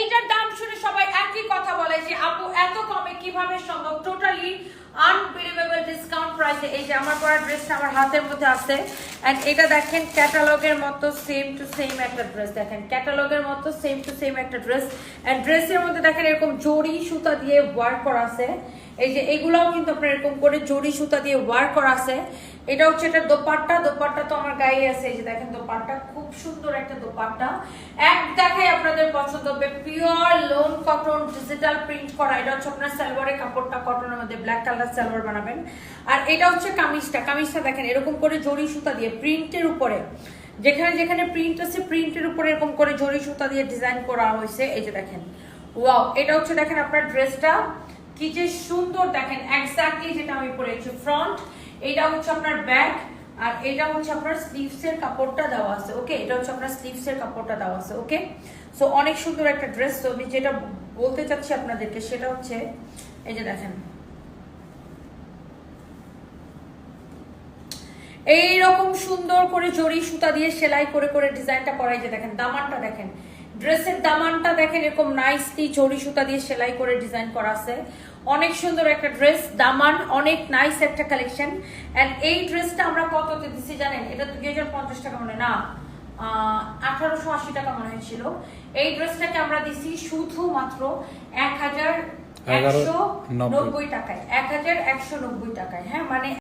এটার দাম শুনে সবাই একই কথা বলে যে আপু এত কমে কিভাবে সম্ভব, টোটালি আনবিলিভেবল ডিসকাউন্ট প্রাইসে। এই যে আমার পরা ড্রেসটা আমার হাতের মধ্যে আছে এন্ড এটা দেখেন ক্যাটালগের মতো সেম টু সেম একটা ড্রেস, দেখেন ক্যাটালগের মতো সেম টু সেম একটা ড্রেস এন্ড ড্রেসের মধ্যে দেখেন এরকম জরি সুতা দিয়ে ওয়ার্ক করা আছে। এই যে এগুলাও কিন্তু আপনার এরকম করে জরি সুতা দিয়ে ওয়ার্ক করা আছে। এটা হচ্ছে এটা দোপাট্টা, দোপাট্টা তো আমার গায়ে আছে। এই যে দেখেন দোপাট্টা, খুব সুন্দর একটা দোপাট্টা, এক দেখায় আপনাদের পছন্দ হবে। Pure loan cotton digital print করা। এটা হচ্ছে আপনার সালোয়ারের কাপড়টা কটনের মধ্যে ব্ল্যাক কালার সালোয়ার বানাবেন। আর এটা হচ্ছে কামিজটা, কামিজটা দেখেন এরকম করে জরি সুতা দিয়ে প্রিন্টের উপরে, যেখানে যেখানে প্রিন্ট আছে প্রিন্টের উপরে এরকম করে জরি সুতা দিয়ে ডিজাইন করা হয়েছে। এই যে দেখেন ওয়াও, এটা হচ্ছে দেখেন আপনার ড্রেসটা কি যে সুন্দর, দেখেন এক্স্যাক্টলি যেটা আমি পরেছি ফ্রন্ট, এটা হচ্ছে আপনার ব্যাক, আর এটা হচ্ছে আপনার স্লিভস এর কাপড়টা দেওয়া আছে। ওকে, এটা হচ্ছে আপনার স্লিভস এর কাপড়টা দেওয়া আছে। ওকে, সো অনেক সুন্দর একটা ড্রেস। তো আমি যেটা বলতে চাচ্ছি আপনাদেরকে সেটা হচ্ছে এই যে দেখেন এইরকম সুন্দর করে জরি সুতা দিয়ে সেলাই করে করে ডিজাইনটা করাই। যে দেখেন দামানটা, দেখেন ড্রেসের দামানটা দেখেন এরকম নাইসলি জরি সুতা দিয়ে সেলাই করে ডিজাইন করা আছে। অনেক সুন্দর একটা ড্রেস, দামান অনেক নাইস একটা কালেকশন। এন্ড এই ড্রেসটা আমরা কততে দিছি জানেন? এটা 2050 টাকা মনে না, 1880 টাকা মনে হয়েছিল। এই ড্রেসটাকে আমরা দিছি শুধুমাত্র 1190 টাকায়, 1190 টাকায়। হ্যাঁ, মানে